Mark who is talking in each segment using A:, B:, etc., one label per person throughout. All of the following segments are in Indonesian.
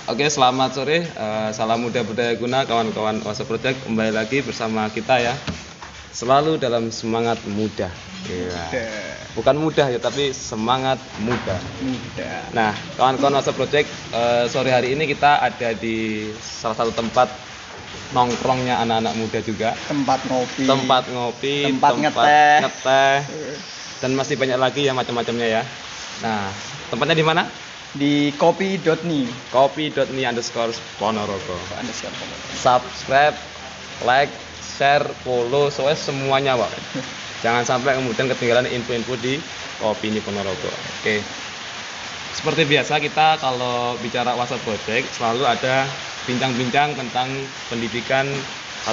A: Oke, selamat sore. Salam muda budaya guna kawan-kawan Oase Project, kembali lagi bersama kita ya. Selalu dalam semangat muda. Iya. Bukan mudah ya, tapi semangat muda. Nah, kawan-kawan Oase Project, sore hari ini kita ada di salah satu tempat nongkrongnya anak-anak muda juga.
B: Tempat ngopi,
A: Tempat
B: ngeteh,
A: dan masih banyak lagi ya macam-macamnya ya. Nah, tempatnya di mana?
B: di kopi.me.
A: kopi.me_Ponorogo. Subscribe, like, share, follow, soalnya semuanya Pak. Jangan sampai kemudian ketinggalan info-info di Kopi ini Ponorogo. Oke. Seperti biasa kita kalau bicara Oase Project selalu ada bincang-bincang tentang pendidikan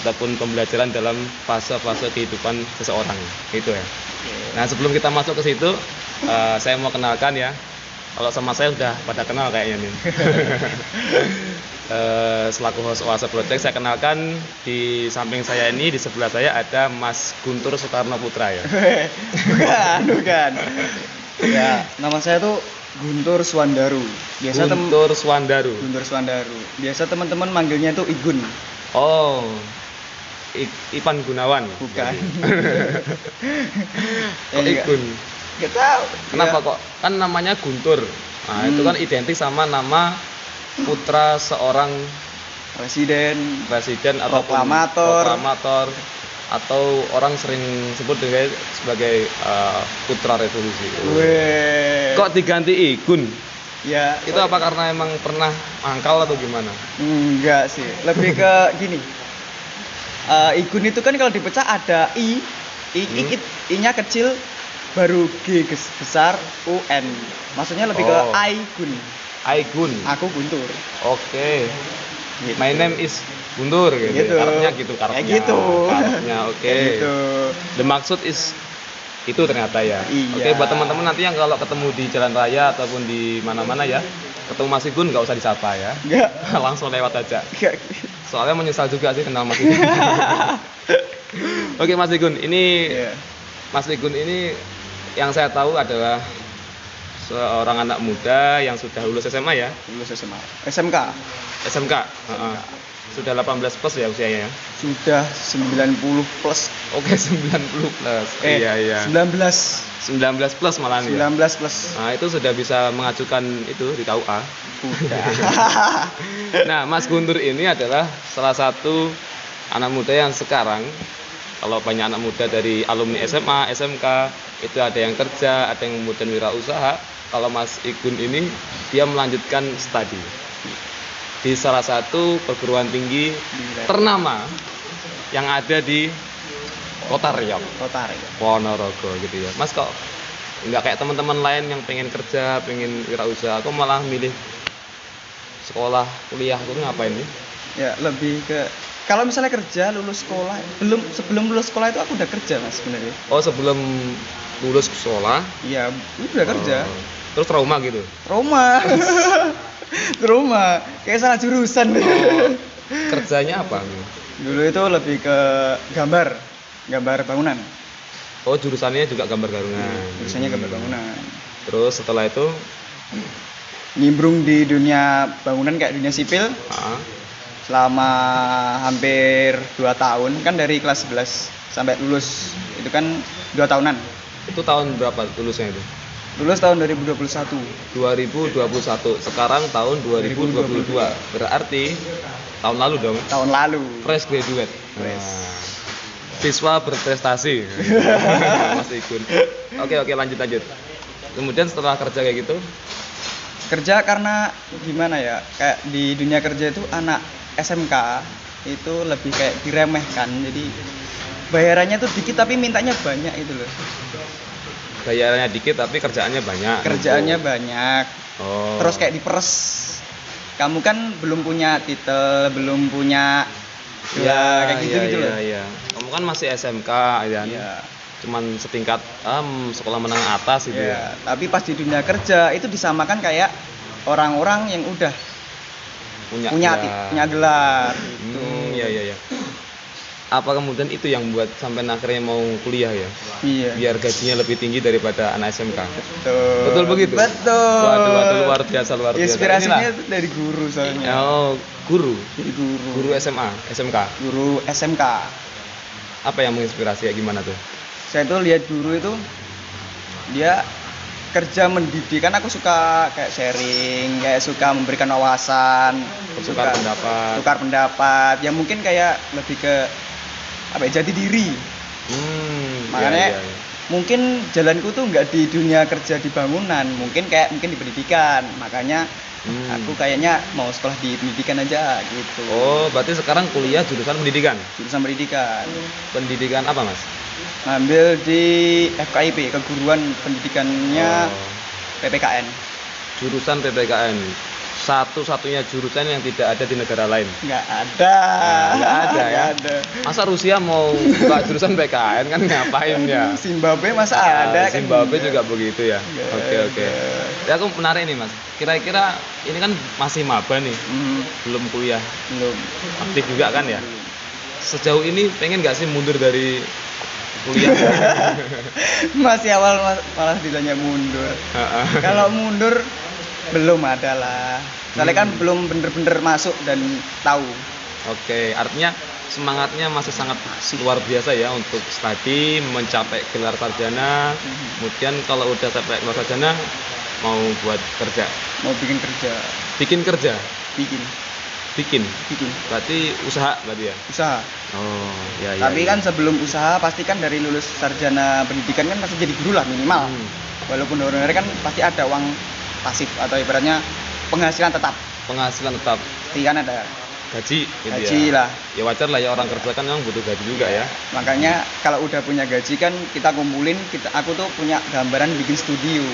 A: ataupun pembelajaran dalam fase-fase kehidupan seseorang. Itu ya. Nah, sebelum kita masuk ke situ, saya mau kenalkan ya. Kalau sama saya sudah pada kenal kayaknya nih. Selaku host Oase Project, saya kenalkan di samping saya ini, di sebelah saya ada Mas Guntur Soekarno Putra ya.
B: Bukan. Ya, nama saya tuh Guntur Swandaru.
A: Guntur Swandaru.
B: Biasa teman-teman manggilnya tuh Igun.
A: Oh, Ipan Gunawan.
B: Bukan.
A: Kok Igun?
B: Gak tahu.
A: Kenapa
B: ya.
A: kok? Kan namanya Guntur. Nah, itu kan identik sama nama putra seorang
B: presiden
A: atau proklamator atau orang sering sebut dengan sebagai putra revolusi. Kok diganti Igun?
B: Ya,
A: itu apa karena emang pernah mangkal atau gimana?
B: Enggak sih, lebih ke gini. Igun itu kan kalau dipecah ada I-nya kecil, baru G besar, UN. Maksudnya lebih ke Aigun. Aku Guntur.
A: Oke.
B: Gitu.
A: My name is Guntur gitu. Karepnya gitu. Karepnya oke.
B: Gitu.
A: The maksud is itu ternyata ya.
B: Iya.
A: Oke, buat teman-teman nanti yang kalau ketemu di jalan raya ataupun di mana-mana ya, ketemu Mas Igun nggak usah disapa ya.
B: Enggak.
A: Langsung lewat aja.
B: Enggak.
A: Soalnya menyesal juga sih kenal Mas Igun. Oke, Mas Igun, ini Mas Igun ini yang saya tahu adalah seorang anak muda yang sudah lulus SMA ya?
B: Lulus SMA. SMK.
A: Sudah 18 plus ya usianya?
B: Sudah 90 plus.
A: Oke, 90 plus. Iya.
B: 19
A: plus malah nih.
B: 19 plus.
A: Nah, itu sudah bisa mengajukan itu di KUA.
B: Udah.
A: Nah, Mas Guntur ini adalah salah satu anak muda yang sekarang, kalau banyak anak muda dari alumni SMA, SMK, itu ada yang kerja, ada yang kemudian wirausaha. Kalau Mas Igun ini, dia melanjutkan studi di salah satu perguruan tinggi ternama yang ada di Kota Riau, Ponorogo gitu ya. Mas kok nggak kayak teman-teman lain yang pengen kerja, pengen wirausaha, kok malah milih sekolah, kuliah, itu ngapain nih?
B: Ya, lebih ke kalau misalnya kerja, lulus sekolah, sebelum lulus sekolah itu aku udah kerja Mas sebenarnya.
A: Oh, sebelum lulus sekolah?
B: Iya, udah kerja.
A: Terus trauma gitu?
B: Trauma, kayak salah jurusan.
A: Kerjanya apa?
B: Dulu itu lebih ke gambar bangunan.
A: Oh, jurusannya juga gambar bangunan.
B: Jurusannya gambar bangunan.
A: Terus setelah itu
B: nimbrung di dunia bangunan kayak dunia sipil. Selama hampir 2 tahun, kan dari kelas 11 sampai lulus itu kan 2 tahunan.
A: Itu tahun berapa lulusnya itu?
B: Lulus tahun 2021.
A: Sekarang tahun 2022. Berarti tahun lalu dong.
B: Tahun lalu.
A: Fresh graduate. Siswa berprestasi. Mas Igun. Oke, lanjut. Kemudian setelah kerja kayak gitu?
B: Kerja karena gimana ya? Kayak di dunia kerja itu anak SMK itu lebih kayak diremehkan. Jadi bayarannya tuh dikit tapi mintanya banyak itu loh.
A: Bayarannya dikit tapi kerjaannya banyak.
B: Banyak. Terus kayak diperes. Kamu kan belum punya titel, belum punya kayak gitu loh.
A: Iya. Kamu kan masih SMK ya. Iya. Cuman setingkat sekolah menengah atas gitu ya.
B: Tapi pas di dunia kerja itu disamakan kayak orang-orang yang udah punya gelar gitu.
A: Iya. apa kemudian itu yang buat sampai akhirnya mau kuliah ya?
B: Iya.
A: Biar gajinya lebih tinggi daripada anak SMK.
B: Betul.
A: Betul begitu?
B: Betul.
A: Waduh, luar biasa, luar biasa.
B: Inspirasinya
A: Inilah.
B: dari guru soalnya.
A: Oh, guru.
B: Dari guru.
A: Guru SMA, SMK.
B: Guru SMK.
A: Apa yang menginspirasi ya, gimana tuh?
B: Saya tuh lihat guru itu dia kerja mendidik, kan aku suka kayak sharing, kayak suka memberikan wawasan,
A: Bertukar pendapat.
B: tukar pendapat. Ya mungkin kayak lebih ke apa ya, jati diri. Makanya
A: iya, iya.
B: mungkin jalanku tuh nggak di dunia kerja di bangunan, mungkin di pendidikan. Makanya aku kayaknya mau sekolah di pendidikan aja gitu.
A: Oh, berarti sekarang kuliah jurusan pendidikan.
B: Jurusan pendidikan.
A: Pendidikan apa, Mas?
B: Ngambil di FKIP, keguruan pendidikannya
A: Oh,
B: PPKN.
A: jurusan PPKN. Satu-satunya jurusan yang tidak ada di negara lain.
B: Nggak ada.
A: Nggak ada ya?
B: Nggak ada.
A: Masa Rusia mau buka jurusan PKN kan ngapain ya?
B: Zimbabwe masa ada kan?
A: Zimbabwe
B: Nggak.
A: juga begitu ya.
B: Nggak
A: Oke, oke.
B: ada.
A: Ya, aku menarik nih, Mas. Kira-kira ini kan masih maba nih, belum kuliah,
B: Belum.
A: aktif juga kan ya? Sejauh ini pengen nggak sih mundur dari kuliah?
B: Masih awal malah ditanya mundur. Kalau mundur belum ada lah. Soalnya kan belum bener-bener masuk dan tahu.
A: Oke, artinya semangatnya masih sangat luar biasa ya untuk studi, mencapai gelar sarjana. Kemudian kalau udah sampai gelar sarjana mau buat kerja,
B: Mau bikin kerja,
A: bikin kerja,
B: bikin
A: bikin. Berarti usaha berarti ya.
B: usaha.
A: Oh, ya ya.
B: Tapi kan sebelum usaha pasti kan dari lulus sarjana pendidikan kan pasti jadi guru lah minimal. Walaupun honorer kan pasti ada uang pasif atau ibaratnya penghasilan tetap.
A: penghasilan tetap,
B: Pasti kan ada
A: gaji gitu
B: gaji
A: ya.
B: lah.
A: Ya wajar lah ya, orang kerja kan memang butuh gaji juga ya.
B: Makanya kalau udah punya gaji kan kita kumpulin, aku tuh punya gambaran bikin studio.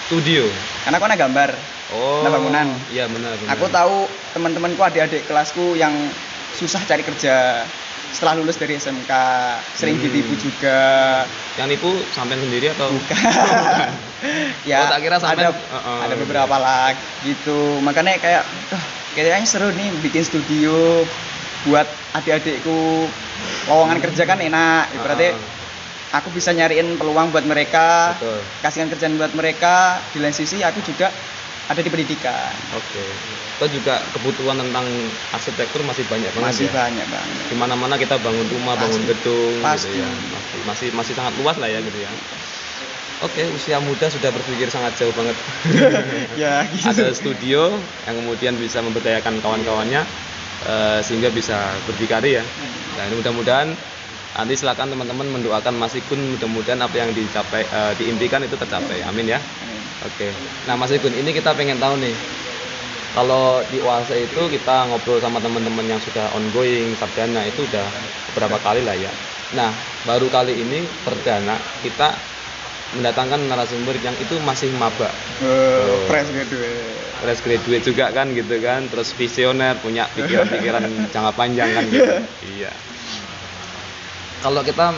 A: Studio.
B: Karena aku anak gambar.
A: Oh.
B: Anak bangunan.
A: Iya benar.
B: Aku tahu teman-temanku, adik-adik kelasku yang susah cari kerja setelah lulus dari SMK, sering ditipu juga.
A: Yang nipu sampean sendiri atau?
B: Bukan. Ya,
A: Oh, tak kira sampean.
B: ada beberapa lah gitu. Makanya kayak kayaknya seru nih bikin studio buat adik-adikku. Lowongan kerja kan enak. Berarti aku bisa nyariin peluang buat mereka,
A: Betul.
B: kasihkan kerjaan buat mereka. Di lain sisi aku juga ada di pendidikan.
A: Oke. Itu juga kebutuhan tentang arsitektur masih banyak banget
B: Masih
A: ya.
B: banyak banget.
A: Di mana-mana kita bangun rumah, bangun
B: Pasti.
A: gedung
B: Pasti.
A: gitu ya. Masih sangat luas lah ya gitu ya. Oke, usia muda sudah berpikir sangat jauh banget.
B: Ya, gitu.
A: Ada studio yang kemudian bisa memberdayakan kawan-kawannya sehingga bisa berdikari ya. Nah, ini mudah-mudahan nanti silakan teman-teman mendoakan Mas Igun, mudah-mudahan apa yang dicapai diimpikan itu tercapai. Amin ya. Oke. Nah, Mas Igun, ini kita pengen tahu nih. Kalau di Oase itu kita ngobrol sama teman-teman yang sudah ongoing sarjana itu udah beberapa kali lah ya. Nah, baru kali ini perdana kita mendatangkan narasumber yang itu masih maba.
B: Fresh graduate.
A: Fresh graduate juga kan gitu kan, terus visioner, punya pikiran-pikiran jangka panjang kan gitu. Iya. Kalau kita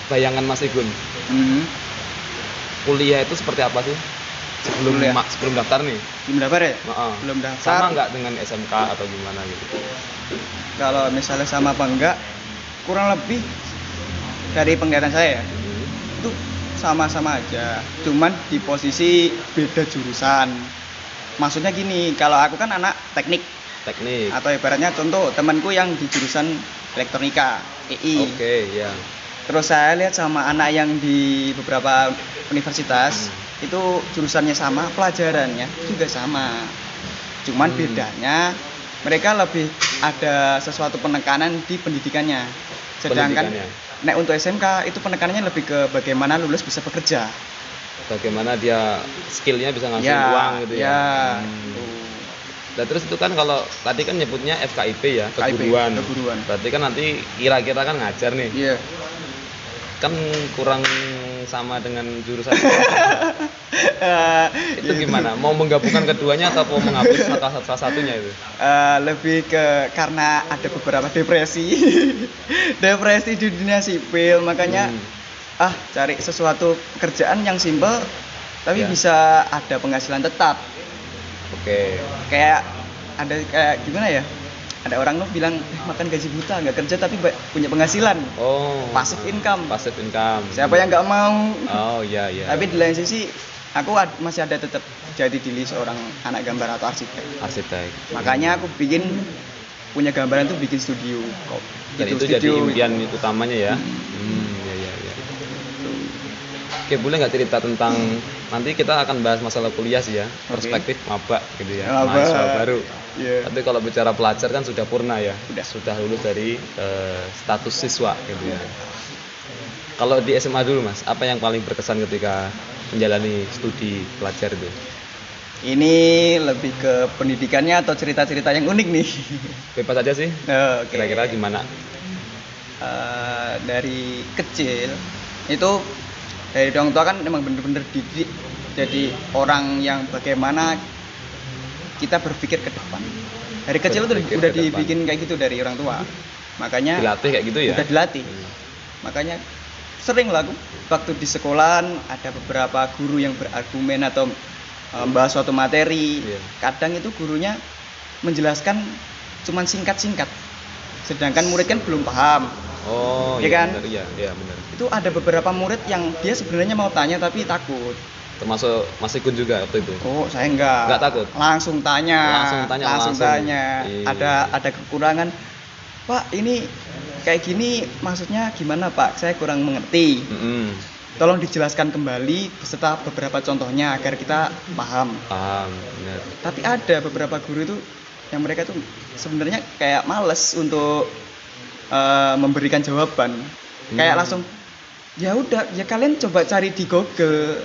A: bayangan Mas Igun, kuliah itu seperti apa sih? Sebelum daftar nih.
B: Belum daftar ya?
A: Maaf.
B: Belum daftar.
A: Sama nggak dengan SMK atau gimana gitu?
B: Kalau misalnya sama apa enggak, kurang lebih dari penglihatan saya ya, itu sama-sama aja. Cuman di posisi beda jurusan. Maksudnya gini, kalau aku kan anak teknik
A: Teknik.
B: atau ibaratnya contoh temanku yang di jurusan elektronika, EI.
A: Oke, ya.
B: Terus saya lihat sama anak yang di beberapa universitas itu jurusannya sama, pelajarannya juga sama. Cuman bedanya mereka lebih ada sesuatu penekanan di pendidikannya. Sedangkan nek untuk SMK itu penekanannya lebih ke bagaimana lulus bisa bekerja.
A: Bagaimana dia skillnya bisa ngasih
B: Ya,
A: uang gitu ya.
B: ya.
A: Nah, terus itu kan kalau tadi kan nyebutnya FKIP ya,
B: FKIP,
A: keguruan.
B: keguruan.
A: Berarti kan nanti kira-kira kan ngajar nih.
B: Iya.
A: Kan kurang sama dengan jurusan. Itu gimana? Mau menggabungkan keduanya atau mau menghapus salah satunya itu?
B: Lebih ke karena ada beberapa depresi. Depresi di dunia sipil, makanya cari sesuatu pekerjaan yang simpel tapi
A: Ya.
B: bisa ada penghasilan tetap.
A: Oke.
B: Kayak ada kayak gimana ya? ada orang tuh bilang makan gaji buta, nggak kerja tapi punya penghasilan,
A: Oh.
B: passive income.
A: Passive income.
B: Siapa yang nggak mau?
A: Oh iya iya.
B: Tapi di lain sisi aku masih ada tetap jadi diri seorang anak gambar atau arsitek.
A: Arsitek.
B: Makanya aku punya gambaran tuh bikin studio.
A: Dan itu jadi impian utamanya ya. Iya iya iya. Oke, boleh nggak cerita tentang nanti kita akan bahas masalah kuliah sih ya, perspektif maba gitu ya,
B: Maba.
A: mahasiswa baru.
B: Iya.
A: Tapi kalau bicara pelajar kan sudah purna ya,
B: Udah.
A: sudah lulus dari status siswa gitu ya. Kalau di SMA dulu Mas, apa yang paling berkesan ketika menjalani studi pelajar itu?
B: Ini lebih ke pendidikannya atau cerita-cerita yang unik nih.
A: Bebas aja sih.
B: Oke.
A: Kira-kira gimana?
B: Dari kecil itu dari orang tua kan emang bener-bener dididik jadi orang yang bagaimana kita berpikir ke depan. Dari kecil itu
A: Berpikir
B: udah
A: ke depan.
B: dibikin kayak gitu dari orang tua. Makanya
A: Dilatih kayak gitu ya?
B: udah dilatih.
A: Hmm.
B: Makanya sering lah aku waktu di sekolahan ada beberapa guru yang berargumen atau membahas suatu materi.
A: Iya.
B: Kadang itu gurunya menjelaskan cuman singkat-singkat. Sedangkan murid kan belum paham.
A: Oh
B: Iya
A: iya
B: kan?
A: benar, iya benar.
B: Itu ada beberapa murid yang dia sebenarnya mau tanya tapi takut.
A: Termasuk Mas Ikun juga waktu itu.
B: Oh, saya enggak.
A: Enggak takut?
B: Langsung tanya.
A: Langsung.
B: tanya.
A: Iya.
B: Ada kekurangan. Pak, ini kayak gini maksudnya gimana, Pak? Saya kurang mengerti.
A: Mm-mm.
B: Tolong dijelaskan kembali beserta beberapa contohnya agar kita paham.
A: Paham, benar.
B: Tapi ada beberapa guru itu yang mereka tuh sebenarnya kayak males untuk memberikan jawaban. Kayak langsung ya udah, ya kalian coba cari di Google.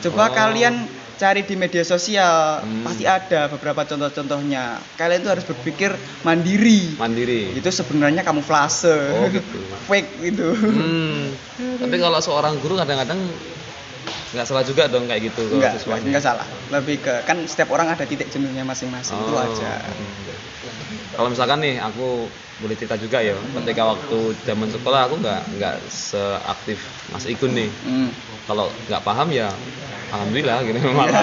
B: Coba
A: Oh.
B: kalian cari di media sosial,
A: Hmm.
B: pasti ada beberapa contoh-contohnya. Kalian tuh harus berpikir mandiri.
A: Mandiri.
B: Itu sebenarnya kamuflase.
A: Oh, gitu.
B: Fake gitu.
A: Tapi kalau seorang guru kadang-kadang nggak salah juga dong kayak gitu kalau siswanya.
B: Enggak salah. Lebih ke kan setiap orang ada titik jenuhnya masing-masing, itu
A: Oh.
B: aja.
A: Kalau misalkan nih aku boleh cerita juga ya, ketika waktu zaman sekolah aku nggak seaktif Mas Ikun nih. Kalau nggak paham ya alhamdulillah gitu malah.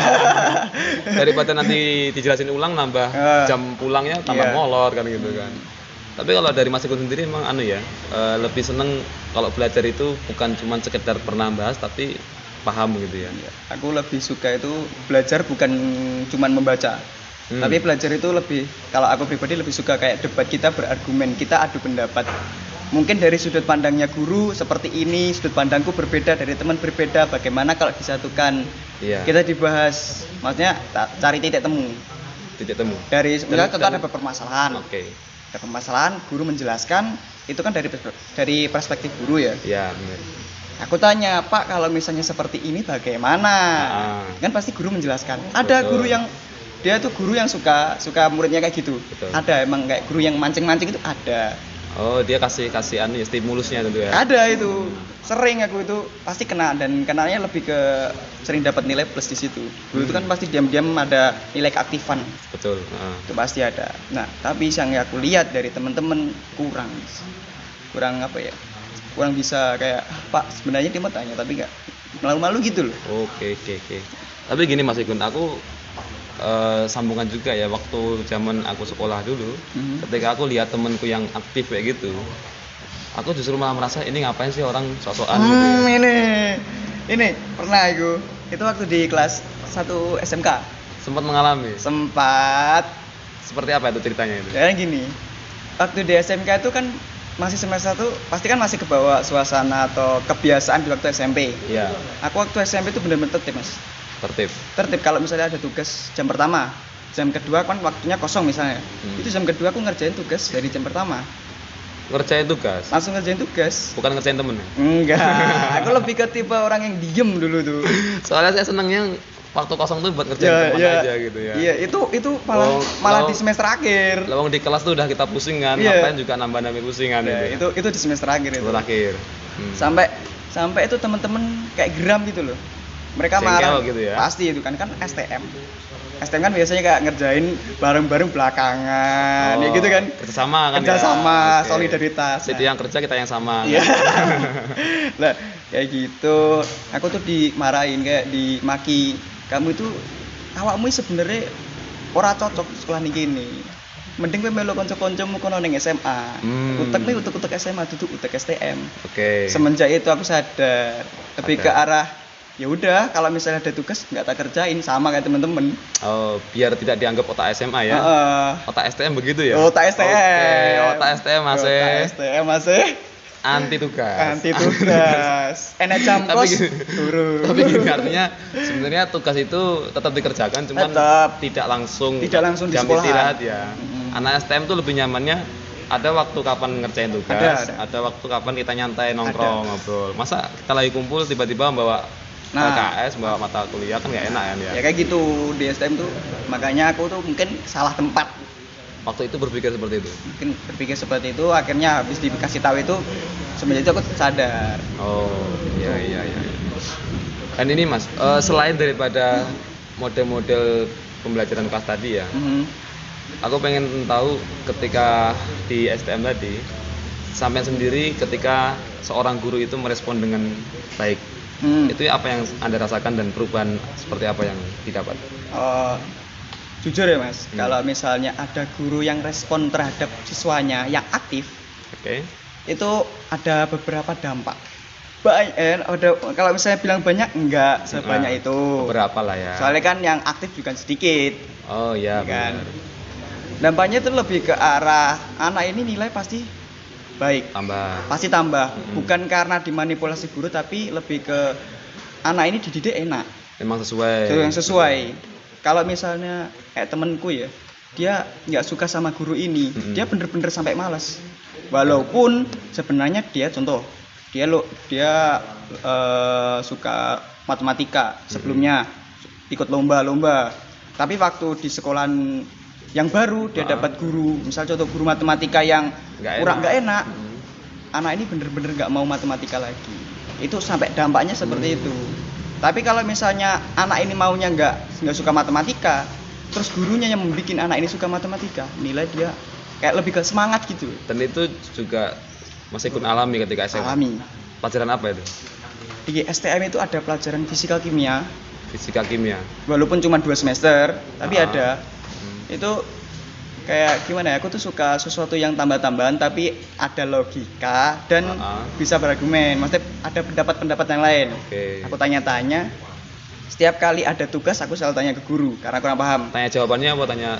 A: Daripada nanti dijelasin ulang nambah jam pulangnya tambah
B: Iya.
A: molor kan gitu kan. Tapi kalau dari Mas Ikun sendiri emang ya lebih seneng kalau belajar itu bukan cuma sekedar pernah bahas tapi paham gitu ya.
B: Aku lebih suka itu belajar bukan cuman membaca. Tapi belajar itu lebih, kalau aku pribadi lebih suka kayak debat, kita berargumen, kita adu pendapat. Mungkin dari sudut pandangnya guru seperti ini, sudut pandangku berbeda, dari teman berbeda, bagaimana kalau disatukan.
A: Iya.
B: Kita dibahas, maksudnya cari titik temu.
A: Titik temu.
B: Dari misalnya contoh
A: dan-
B: ada permasalahan.
A: Oke.
B: Ada permasalahan, guru menjelaskan, itu kan dari perspektif guru ya.
A: Iya, benar.
B: Aku tanya, Pak, kalau misalnya seperti ini bagaimana? Kan pasti guru menjelaskan. Ada
A: Betul.
B: guru yang dia tuh guru yang suka muridnya kayak gitu.
A: Betul.
B: Ada emang kayak guru yang mancing-mancing itu ada.
A: Oh, dia kasih anu ya, stimulusnya tentu ya.
B: Ada itu. Sering aku itu pasti kena, dan kenanya lebih ke sering dapat nilai plus di situ. Guru itu kan pasti diam-diam ada nilai keaktifan.
A: Betul.
B: Itu pasti ada. Nah, tapi yang aku lihat dari teman-teman kurang apa ya? Kurang bisa kayak, Pak, sebenarnya dia mau tanya tapi nggak, malu-malu gitu loh.
A: Oke. Tapi gini Mas Ikun, aku sambungan juga ya waktu zaman aku sekolah dulu, ketika aku lihat temenku yang aktif kayak gitu, aku justru malah merasa ini ngapain sih orang sok-sokan gitu ya.
B: Ini pernah aku. Itu waktu di kelas 1 SMK.
A: Sempat mengalami.
B: Sempat.
A: Seperti apa itu ceritanya itu?
B: Dan gini, waktu di SMK itu kan masih semester 1, pasti kan masih kebawa suasana atau kebiasaan di waktu SMP.
A: Iya,
B: Aku waktu SMP itu bener-bener tertib, Mas. Tertib kalau misalnya ada tugas jam pertama, jam kedua kan waktunya kosong misalnya. Itu jam kedua aku ngerjain tugas dari jam pertama.
A: Ngerjain tugas?
B: Langsung ngerjain tugas.
A: Bukan ngerjain temen ya?
B: Enggak, aku lebih ke tipe orang yang diem dulu tuh.
A: Soalnya saya senengnya waktu kosong tuh buat ngerjain temen aja gitu ya.
B: Iya, itu malah di semester akhir.
A: Lawang di kelas tuh udah kita pusing kan,
B: Iya.
A: ngapain juga nambah-nambah pusingan
B: Ya,
A: gitu.
B: itu di semester akhir itu.
A: Semester akhir.
B: Sampai itu temen-temen kayak geram gitu loh. Mereka
A: Jengkel
B: marah
A: gitu ya?
B: Pasti itu kan STM. STM kan biasanya kayak ngerjain bareng-bareng belakangan, ya gitu kan.
A: Kerjasama kan
B: Kerjasama,
A: ya? Oke.
B: solidaritas.
A: Jadi yang kerja kita yang sama.
B: Iya.
A: kan?
B: Lah, kayak gitu. Aku tuh dimarahin, kayak dimaki. Kamu itu awakmu sebenarnya ora cocok sekolah niki ini. mending kowe melu kanca-kancamu kono ning SMA. Utek nih utek SMA duduk utek STM.
A: Oke.
B: Semenjak itu aku sadar lebih ke arah ya udah kalau misalnya ada tugas nggak tak kerjain sama kayak temen-temen.
A: Oh, biar tidak dianggap otak SMA ya. Otak STM begitu ya.
B: Otak STM.
A: Oke, otak STM masih.
B: Otak STM masih.
A: Anti tugas.
B: Anti tugas. Enak jam kos turun.
A: Tapi gini, artinya sebenarnya tugas itu tetap dikerjakan, cuman tidak langsung
B: di
A: jam
B: sekolahan.
A: istirahat ya. Anak STM tuh lebih nyamannya ada waktu kapan ngerjain tugas, ada waktu kapan kita nyantai nongkrong ngobrol. Masa kita lagi kumpul tiba-tiba membawa LKS, bawa mata kuliah kan nggak enak kan ya.
B: Ya kayak gitu di STM tuh, makanya aku tuh mungkin salah tempat.
A: Waktu itu berpikir seperti itu.
B: Mungkin berpikir seperti itu, akhirnya habis dikasih tahu itu semenjak itu aku sadar.
A: Oh, iya. Dan ini Mas, selain daripada model-model pembelajaran kelas tadi ya, aku pengen tahu ketika di STM tadi, sampai sendiri ketika seorang guru itu merespon dengan baik. Itu apa yang Anda rasakan dan perubahan seperti apa yang didapat?
B: Jujur ya Mas, kalau misalnya ada guru yang respon terhadap siswanya yang aktif, itu ada beberapa dampak. Kalau misalnya bilang banyak, enggak sebanyak itu.
A: Beberapa lah ya.
B: Soalnya kan yang aktif juga sedikit.
A: Oh iya kan.
B: Dampaknya itu lebih ke arah anak ini nilai pasti baik. Pasti tambah. Bukan karena dimanipulasi guru, tapi lebih ke anak ini dididik enak.
A: Memang sesuai.
B: Yang sesuai. Kalau misalnya temenku ya, dia nggak suka sama guru ini, dia bener-bener sampai malas. Walaupun sebenarnya dia contoh, dia suka matematika sebelumnya, ikut lomba-lomba. Tapi waktu di sekolahan yang baru dia dapat guru, misal contoh guru matematika yang nggak enak, anak ini bener-bener nggak mau matematika lagi. Itu sampai dampaknya seperti itu. Tapi kalau misalnya anak ini maunya nggak suka matematika, terus gurunya yang membuat anak ini suka matematika, nilai dia kayak lebih ke semangat gitu.
A: Dan itu juga Mas Ikun alami ketika SMA.
B: Alami.
A: Pelajaran apa itu?
B: Di STM itu ada pelajaran fisika kimia.
A: Fisika kimia.
B: Walaupun cuma 2 semester, tapi ada. Itu kayak gimana ya? Aku tuh suka sesuatu yang tambah-tambahan tapi ada logika dan bisa berargumen. Maksudnya ada pendapat-pendapat yang lain. Aku tanya-tanya. Setiap kali ada tugas aku selalu tanya ke guru karena kurang paham.
A: Tanya jawabannya apa tanya?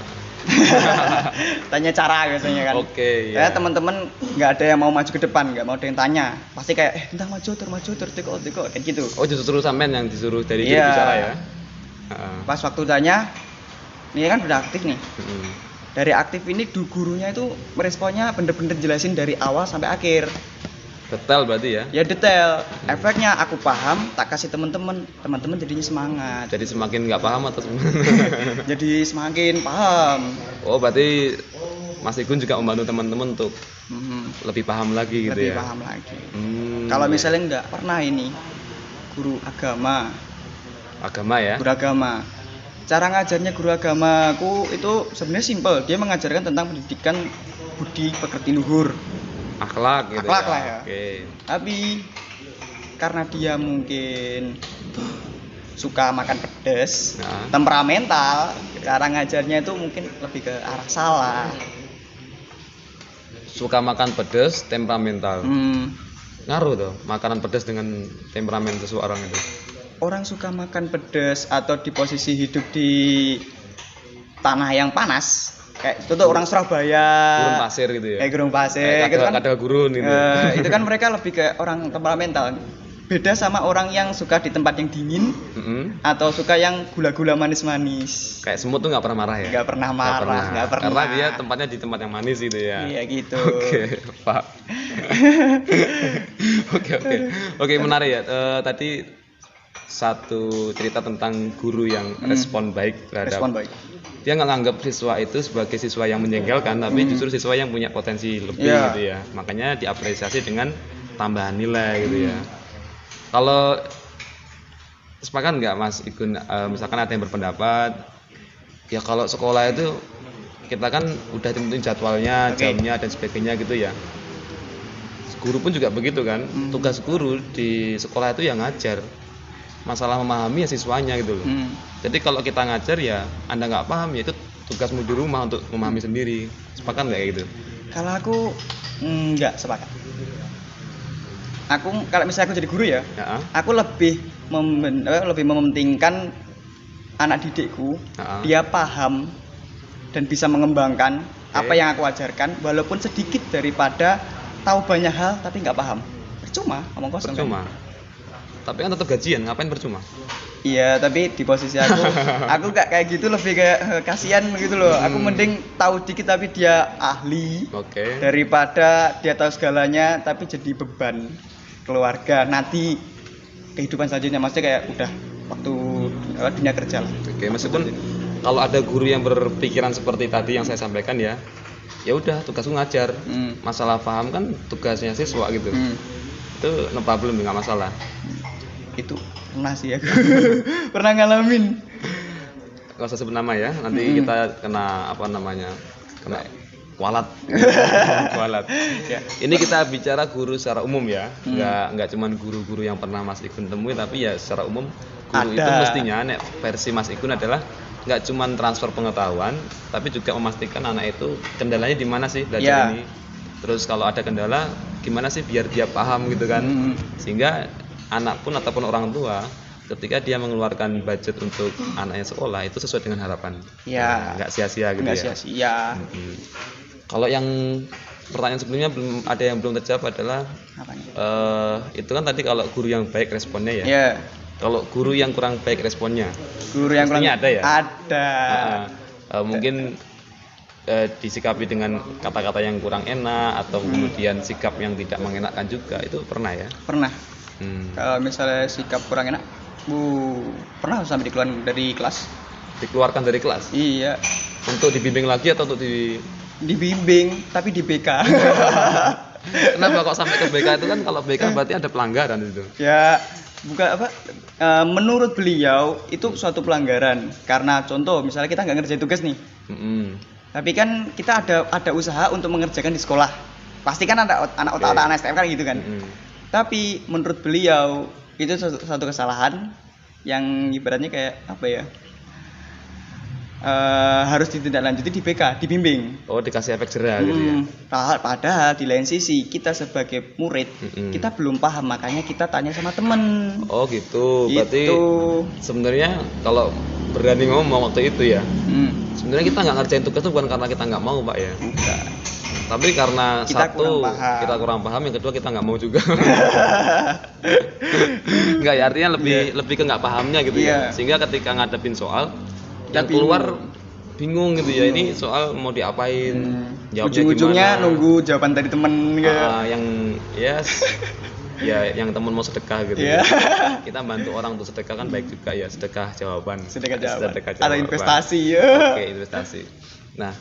B: Tanya cara biasanya kan. Kayak teman-teman nggak ada yang mau maju ke depan, nggak mau ada yang tanya. Pasti kayak entah maju teko kayak gitu.
A: Oh justru sampean yang disuruh dari juru bicara ya?
B: Pas waktu tanya, ini kan udah aktif nih. Dari aktif ini gurunya itu meresponnya bener-bener jelasin dari awal sampai akhir.
A: Detail berarti ya? Ya
B: detail. Efeknya aku paham, tak kasih teman-teman jadinya semangat.
A: Jadi semakin nggak paham atau
B: jadi semakin paham.
A: Oh berarti Mas Igun juga membantu teman-teman untuk lebih paham lagi gitu
B: lebih
A: ya?
B: Lebih paham lagi. Kalau misalnya nggak pernah ini guru agama.
A: Agama ya?
B: Guru agama. Cara ngajarnya guru agamaku itu sebenarnya simpel. Dia mengajarkan tentang pendidikan budi pekerti luhur.
A: Akhlak gitu
B: lah ya. Tapi karena dia mungkin suka makan pedas, temperamental, cara ngajarnya itu mungkin lebih ke arah salah.
A: Suka makan pedas, temperamental. Ngaruh tuh makanan pedas dengan temperamen seseorang itu.
B: Orang suka makan pedas atau di posisi hidup di tanah yang panas, kayak itu orang Surabaya,
A: gurun pasir gitu ya.
B: Gurun pasir, gitu kan.
A: Kadal gurun itu.
B: Itu kan mereka lebih ke orang temperamental. Beda sama orang yang suka di tempat yang dingin, atau suka yang gula-gula manis-manis.
A: Kayak semut tuh nggak pernah marah ya?
B: Nggak pernah marah.
A: Karena dia tempatnya di tempat yang manis gitu ya.
B: Iya gitu.
A: Pak. Oke, menarik ya. Tadi satu cerita tentang guru yang respon baik terhadap. Dia nggak nganggap siswa itu sebagai siswa yang menjengkelkan, tapi justru siswa yang punya potensi lebih gitu ya. Makanya diapresiasi dengan tambahan nilai gitu ya. Kalau sepakat nggak Mas Igun, misalkan ada yang berpendapat, ya kalau sekolah itu kita kan udah tentuin jadwalnya, jamnya dan sebagainya gitu ya. Guru pun juga begitu kan. Tugas guru di sekolah itu yang ngajar. Masalah memahami ya siswanya gitu loh. Jadi kalau kita ngajar ya Anda nggak paham ya itu tugasmu di rumah untuk memahami sendiri. Sepakat nggak kayak gitu?
B: Kalau aku nggak sepakat. Aku kalau misalnya aku jadi guru ya,
A: Ya.
B: aku lebih lebih mementingkan anak didikku dia paham dan bisa mengembangkan apa yang aku ajarkan walaupun sedikit daripada tahu banyak hal tapi nggak paham. Percuma, omong kosong.
A: Percuma.
B: Kan?
A: Tapi kan tetap gajian, ngapain percuma?
B: Iya, tapi di posisi aku nggak kayak gitu, lebih kayak kasihan gitu loh. Aku mending tahu dikit tapi dia ahli.
A: Oke.
B: Daripada dia tahu segalanya tapi jadi beban keluarga nanti kehidupan selanjutnya, maksudnya kayak udah waktu dunia kerja lah.
A: Oke, meskipun kalau ada guru yang berpikiran seperti tadi yang saya sampaikan ya udah tugasku ngajar. Masalah paham kan tugasnya siswa gitu. Itu no problem, nggak masalah.
B: Itu pernah sih aku pernah ngalamin.
A: Nggak usah sebut nama ya, nanti kita kena apa namanya, kena kualat. Kualat.
B: Ya.
A: Ini kita bicara guru secara umum ya, nggak cuman guru-guru yang pernah Mas Igun temui, tapi ya secara umum guru itu mestinya versi Mas Igun adalah nggak cuman transfer pengetahuan, tapi juga memastikan anak itu kendalanya di mana sih belajar ini. Terus kalau ada kendala, gimana sih biar dia paham gitu kan, sehingga anak pun ataupun orang tua ketika dia mengeluarkan budget untuk anaknya sekolah itu sesuai dengan harapan.
B: Ya.
A: Nggak sia-sia gitu
B: Nggak
A: ya.
B: sia-sia.
A: Kalau yang pertanyaan sebelumnya ada yang belum terjawab adalah itu kan tadi kalau guru yang baik responnya ya.
B: Yeah.
A: Kalau guru yang kurang baik responnya.
B: Guru yang kurang
A: ada ya?
B: Ada.
A: Mungkin disikapi dengan kata-kata yang kurang enak atau kemudian sikap yang tidak mengenakkan juga, itu pernah ya?
B: Pernah. Kalau misalnya sikap kurang enak, pernah sampai dikeluarkan dari kelas.
A: Dikeluarkan dari kelas?
B: Iya.
A: Untuk dibimbing lagi atau untuk
B: dibimbing tapi di BK?
A: Kenapa kok sampai ke BK? Itu kan kalau BK berarti ada pelanggaran itu.
B: Ya, bukan apa? Menurut beliau itu suatu pelanggaran karena contoh misalnya kita nggak ngerjain tugas nih. Tapi kan kita ada usaha untuk mengerjakan di sekolah. Pasti kan ada anak STM kan gitu kan. Tapi menurut beliau itu suatu kesalahan yang ibaratnya kayak apa ya? Harus ditindaklanjuti di BK, dibimbing.
A: Oh, dikasih efek jerah gitu ya.
B: Padahal di lain sisi kita sebagai murid kita belum paham, makanya kita tanya sama temen.
A: Oh gitu. Berarti sebenarnya kalau berani ngomong waktu itu ya, sebenarnya kita nggak ngerjain tugas itu bukan karena kita nggak mau, Pak ya.
B: Bukan.
A: Tapi karena
B: kita
A: kita kurang paham, yang kedua kita nggak mau juga. Nggak ya, artinya lebih ke nggak pahamnya gitu ya. Sehingga ketika ngadepin soal yang keluar bingung gitu ya, ini soal mau diapain,
B: ujung-ujungnya nunggu jawaban dari temen gitu.
A: Yang yang temen mau sedekah gitu ya. Kita bantu orang untuk sedekah kan baik juga ya, sedekah jawaban. Atau
B: investasi ya.
A: Oke, investasi. Nah,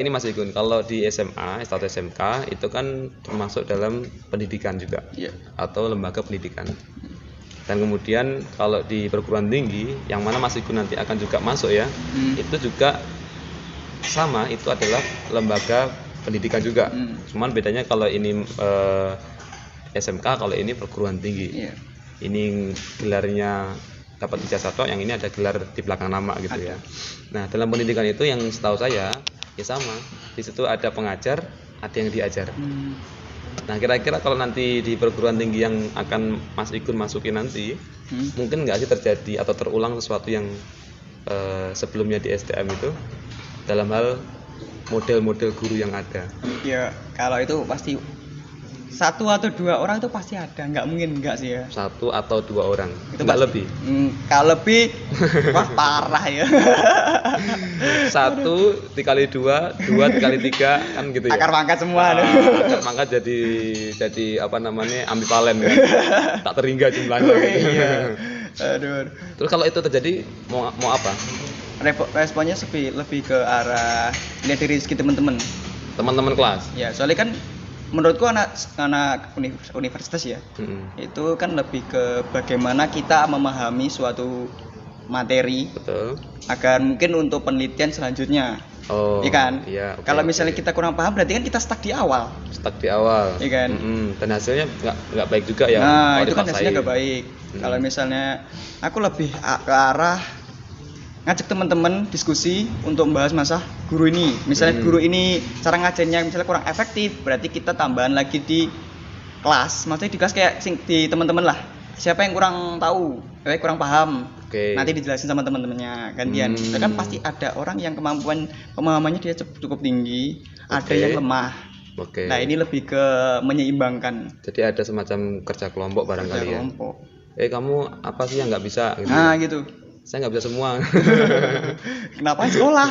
A: ini Mas Igun, kalau di SMA atau SMK itu kan termasuk dalam pendidikan juga, atau lembaga pendidikan. Dan kemudian kalau di perguruan tinggi, yang mana Mas Igun nanti akan juga masuk ya, itu juga sama, itu adalah lembaga pendidikan juga. Cuman bedanya kalau ini SMK, kalau ini perguruan tinggi. Ini gelarnya dapat ijazah tok, yang ini ada gelar di belakang nama gitu ya. Nah, dalam pendidikan itu yang setahu saya ya sama. Di situ ada pengajar, ada yang diajar. Nah, kira-kira kalau nanti di perguruan tinggi yang akan Mas Igun masuki nanti, mungkin nggak sih terjadi atau terulang sesuatu yang sebelumnya di STM itu dalam hal model-model guru yang ada? Ya,
B: kalau itu pasti 1 atau 2 orang itu pasti ada, nggak mungkin nggak sih ya.
A: 1 atau 2 orang,
B: itu
A: nggak lebih.
B: Kalau lebih, wah parah ya.
A: 1 dikali 2, 2 dikali 3 kan gitu ya.
B: Akar pangkat semua.
A: Akar pangkat jadi apa namanya, ambivalen kan. Tak terhingga jumlahnya gitu.
B: Aduh.
A: Terus kalau itu terjadi mau apa?
B: Responnya lebih ke arah lihat dari segi teman-teman
A: kelas.
B: Ya, soalnya kan menurutku anak universitas ya, itu kan lebih ke bagaimana kita memahami suatu materi.
A: Betul.
B: Agar mungkin untuk penelitian selanjutnya. Iya kan?
A: Iya.
B: Kalau misalnya kita kurang paham, berarti kan kita stuck di awal. Iya kan?
A: Dan hasilnya nggak baik juga ya.
B: Nah, itu kan hasilnya nggak baik. Kalau misalnya aku lebih ke arah ngajak teman-teman diskusi untuk membahas masalah guru ini. Misalnya guru ini cara ngajarnya misalnya kurang efektif, berarti kita tambahan lagi di kelas. Maksudnya di kelas kayak di teman-teman lah. Siapa yang kurang tahu, siapa yang kurang paham. Nanti dijelasin sama teman-temannya gantian. Itu kan pasti ada orang yang pemahamannya dia cukup tinggi, ada yang lemah. Nah, ini lebih ke menyeimbangkan.
A: Jadi ada semacam kerja kelompok barangkali ya. Kamu apa sih yang nggak bisa? Gitu.
B: Nah, gitu.
A: Saya nggak bisa semua.
B: Kenapa sekolah?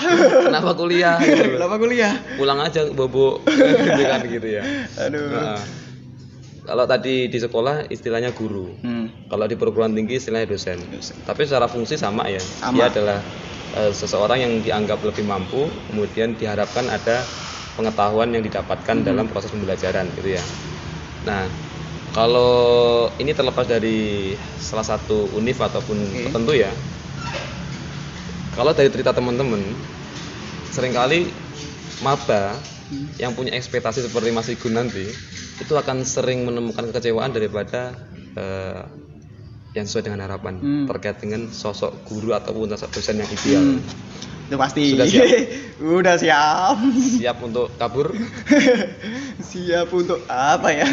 A: Kenapa kuliah? Gitu.
B: Kenapa kuliah?
A: Pulang aja bobo, gitu kan gitu ya.
B: Aduh.
A: Nah, kalau tadi di sekolah istilahnya guru, kalau di perguruan tinggi istilahnya dosen. Tapi secara fungsi sama ya. Dia adalah seseorang yang dianggap lebih mampu, kemudian diharapkan ada pengetahuan yang didapatkan dalam proses pembelajaran gitu ya. Nah, kalau ini terlepas dari salah satu univ ataupun tertentu ya. Kalau dari cerita teman-teman, seringkali maba yang punya ekspektasi seperti Mas Igun nanti itu akan sering menemukan kekecewaan daripada yang sesuai dengan harapan terkait dengan sosok guru ataupun sosok dosen yang ideal.
B: Itu pasti.
A: Sudah siap?
B: Udah siap.
A: Siap untuk kabur?
B: Siap untuk apa ya?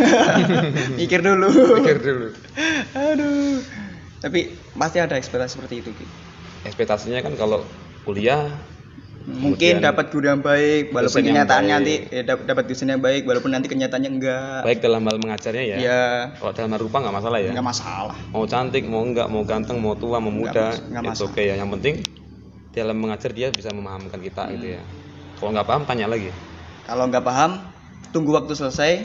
B: Mikir dulu. Aduh. Tapi pasti ada ekspektasi seperti itu, Ki.
A: Ekspektasinya kan kalau kuliah
B: mungkin dapat guru yang baik walaupun kenyataannya nanti dapat dosen yang baik walaupun nanti kenyataannya enggak.
A: Baik dalam hal mengajarnya ya.
B: Iya.
A: Kalau dalam hal rupa enggak masalah ya.
B: Enggak masalah.
A: Mau cantik, mau enggak, mau ganteng, mau tua, mau muda, itu oke ya. Yang penting dalam mengajar dia bisa memahamkan kita gitu ya. Kalau nggak paham tanya lagi.
B: Kalau nggak paham tunggu waktu selesai.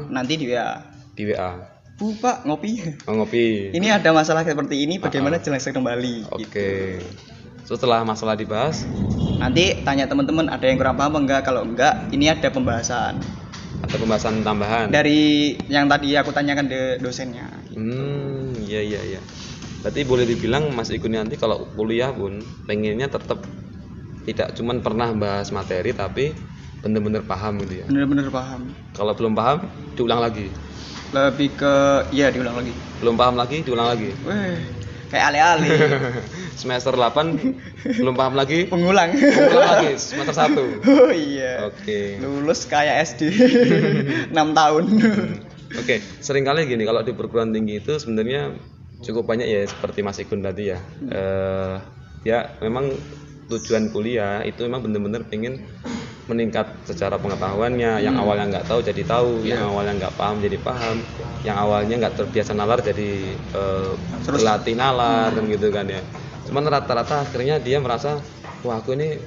B: Nanti di WA.
A: Di WA.
B: Bu Pak ngopi.
A: Ngopi.
B: Ini ada masalah seperti ini bagaimana jelaskan kembali.
A: Oke. Setelah masalah dibahas,
B: nanti tanya teman-teman ada yang kurang paham enggak. Kalau enggak ini ada pembahasan.
A: Ada pembahasan tambahan.
B: Dari yang tadi aku tanyakan ke dosennya.
A: Iya. Berarti boleh dibilang Mas Igun nanti kalau kuliah pun pengennya tetap tidak cuman pernah bahas materi tapi benar-benar paham gitu ya.
B: Benar-benar paham.
A: Kalau belum paham diulang lagi.
B: Lebih ke diulang lagi.
A: Belum paham lagi diulang lagi.
B: Kayak ale-ale.
A: Semester 8 belum paham lagi.
B: Pengulang
A: lagi semester 1.
B: Oh iya.
A: Oke.
B: Lulus kayak SD 6 tahun.
A: Oke, seringkali gini kalau di perguruan tinggi itu sebenarnya cukup banyak ya seperti Mas Igun tadi ya. Ya memang tujuan kuliah itu memang benar-benar pengen meningkat secara pengetahuannya. Yang awalnya nggak tahu jadi tahu, yang awalnya nggak paham jadi paham, yang awalnya nggak terbiasa nalar jadi berlatih nalar kan gitu kan ya. Cuman rata-rata akhirnya dia merasa wah aku ini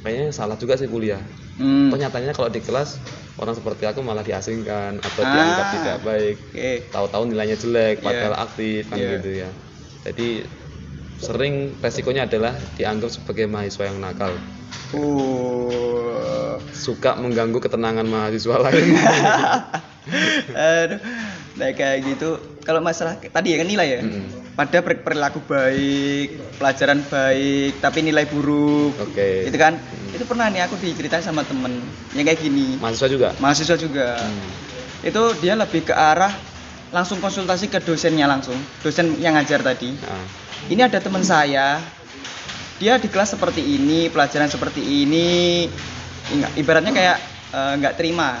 A: kayaknya salah juga sih kuliah. Ternyatanya kalau di kelas orang seperti aku malah diasingkan atau dianggap tidak baik. Tahu-tahu nilainya jelek padahal aktif kan gitu ya. Jadi sering resikonya adalah dianggap sebagai mahasiswa yang nakal. Suka mengganggu ketenangan mahasiswa lain.
B: Aduh, nah kayak gitu. Kalau masalah tadi ya kan nilai ya. Pada perilaku baik, pelajaran baik, tapi nilai buruk. Itu kan. Itu pernah nih aku diceritain sama temen yang kayak gini. Mahasiswa juga. Itu dia lebih ke arah langsung konsultasi ke dosennya langsung. Dosen yang ngajar tadi. Ini ada teman saya. Dia di kelas seperti ini, pelajaran seperti ini. Ibaratnya kayak nggak terima.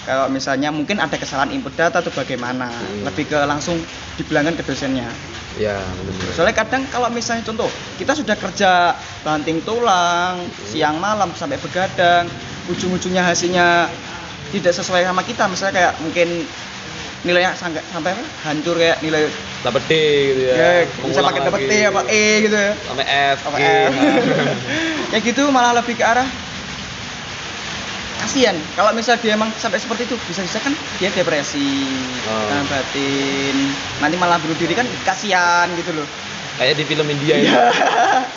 B: Kalau misalnya mungkin ada kesalahan input data atau bagaimana, lebih ke langsung dibilangkan ke dosennya.
A: Ya, benar.
B: Soalnya kadang kalau misalnya contoh, kita sudah kerja banting tulang, siang malam sampai begadang, ujung-ujungnya hasilnya tidak sesuai sama kita, misalnya kayak mungkin nilainya sampai hancur kayak nilai
A: dapat D gitu ya.
B: Bisa pakai dapat T apa E gitu ya.
A: Sampai F.
B: Ya gitu malah lebih ke arah kasihan. Kalau misal dia emang sampai seperti itu, bisa-bisa kan dia depresi, batin, nanti malah bunuh diri kan kasihan gitu loh.
A: Kayak di film India itu.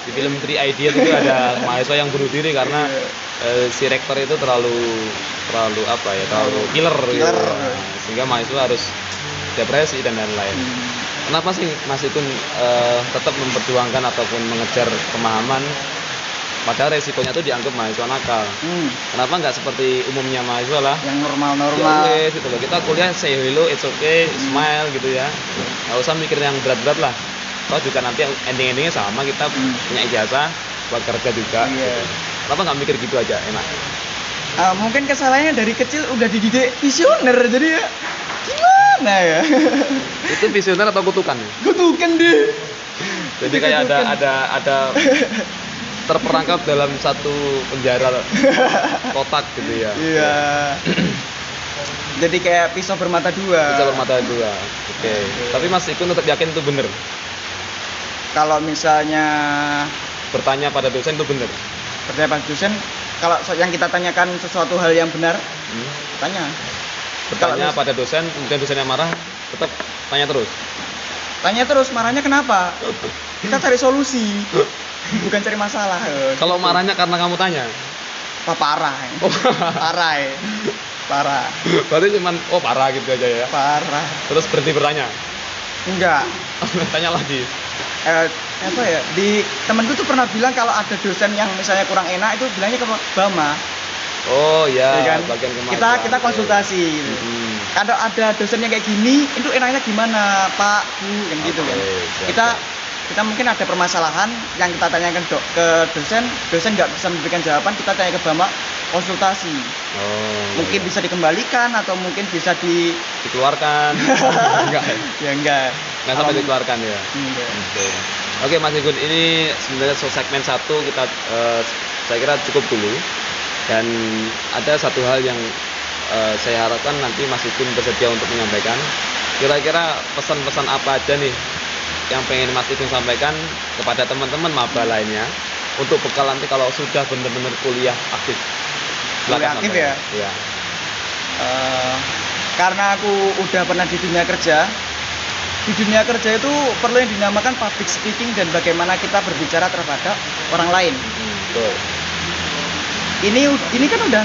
A: Di film 3 Idiots itu ada mahasiswa yang bunuh diri karena si rektor itu terlalu apa ya, terlalu killer. Gitu. Sehingga mahasiswa harus depresi dan lain-lain. Kenapa sih Mas Igun tetap memperjuangkan ataupun mengejar pemahaman padahal resikonya tuh dianggap mahasiswa nakal? Kenapa nggak seperti umumnya mahasiswa lah
B: yang normal-normal
A: gitu loh, kita kuliah say hello, it's okay, smile gitu ya, nggak usah mikir yang berat-berat lah. Toh juga nanti ending-endingnya sama, kita punya ijazah buat kerja juga.
B: Iya.
A: Gitu. Kenapa nggak mikir gitu aja, enak?
B: Mungkin kesalahannya dari kecil udah dididik visioner, jadi ya gimana ya?
A: Itu visioner atau kutukan?
B: Kutukan deh.
A: Jadi kayak ada terperangkap dalam satu penjara kotak gitu ya.
B: Iya. Jadi kayak pisau bermata dua.
A: Bisa bermata dua. Oke. Tapi Mas Ikun tetap yakin itu benar.
B: Kalau misalnya
A: Bertanya pada dosen itu benar.
B: percaya pada dosen, kalau yang kita tanyakan sesuatu hal yang benar, tanya.
A: Bertanya
B: Kalau
A: pada dosen, kemudian dosennya marah, tetap tanya terus.
B: tanya terus, marahnya kenapa? Kita cari solusi, bukan cari masalah.
A: Kalau marahnya karena kamu tanya,
B: Parah.
A: Oh.
B: Parah. Parah.
A: berarti cuman parah gitu aja ya.
B: Parah.
A: Terus berhenti bertanya.
B: Enggak.
A: Tanya lagi.
B: Apa ya, di temenku tuh pernah bilang kalau ada dosen yang misalnya kurang enak itu bilangnya ke Bama.
A: Oh ya,
B: Ya kan?
A: bagian kemampuan.
B: Kita konsultasi gitu. Kalau ada dosen yang kayak gini, itu enaknya gimana, Pak, Bu, kan gitu kan.
A: Siap.
B: Kita mungkin ada permasalahan yang kita tanyakan ke dosen nggak bisa memberikan jawaban, kita tanya ke Bama, konsultasi. Mungkin bisa dikembalikan atau mungkin bisa
A: dikeluarkan. Enggak.
B: Ya enggak.
A: Nggak sampai dikeluarkan ya.
B: Enggak.
A: Oke Mas Igun, ini sebenarnya segmen 1 kita saya kira cukup dulu. Dan ada satu hal yang saya harapkan nanti Mas Igun bersedia untuk menyampaikan. Kira-kira pesan-pesan apa aja nih yang pengen Mas Igun sampaikan kepada teman-teman maba lainnya untuk bekal nanti kalau sudah benar-benar kuliah aktif.
B: Kuliah aktif ya?
A: Iya.
B: Karena aku udah pernah di dunia kerja. Di dunia kerja itu perlu yang dinamakan public speaking dan bagaimana kita berbicara terhadap orang lain.
A: Betul.
B: Ini kan udah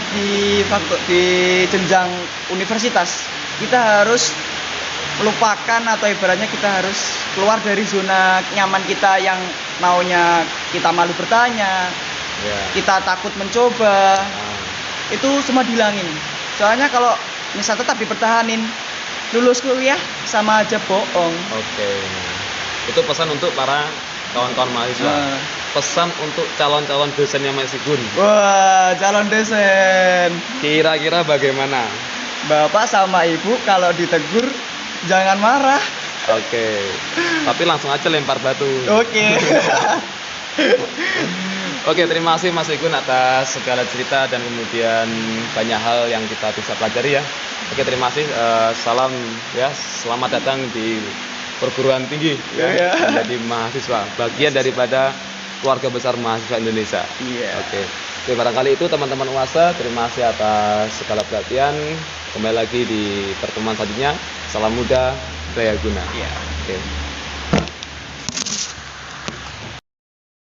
B: di jenjang universitas. Kita harus melupakan atau ibaratnya kita harus keluar dari zona nyaman kita yang maunya kita malu bertanya, kita takut mencoba. Itu semua dihilangin. Soalnya kalau misal tetap dipertahanin, lulus kuliah sama aja bohong.
A: Oke. Itu pesan untuk para kawan-kawan mahasiswa. Pesan untuk calon-calon dosennya Mas Igun.
B: Wah, calon dosen.
A: Kira-kira bagaimana?
B: Bapak sama ibu kalau ditegur jangan marah.
A: Oke. Tapi langsung aja lempar batu.
B: Oke.
A: Oke, terima kasih Mas Igun atas segala cerita dan kemudian banyak hal yang kita bisa pelajari ya. Oke, terima kasih. Salam ya, selamat datang di perguruan tinggi ya, menjadi mahasiswa, bagian daripada keluarga besar mahasiswa Indonesia.
B: Iya.
A: Oke, barangkali itu teman-teman UASA, terima kasih atas segala perhatian. Kembali lagi di pertemuan selanjutnya. Salam muda, daya guna.
B: Iya.
A: Oke.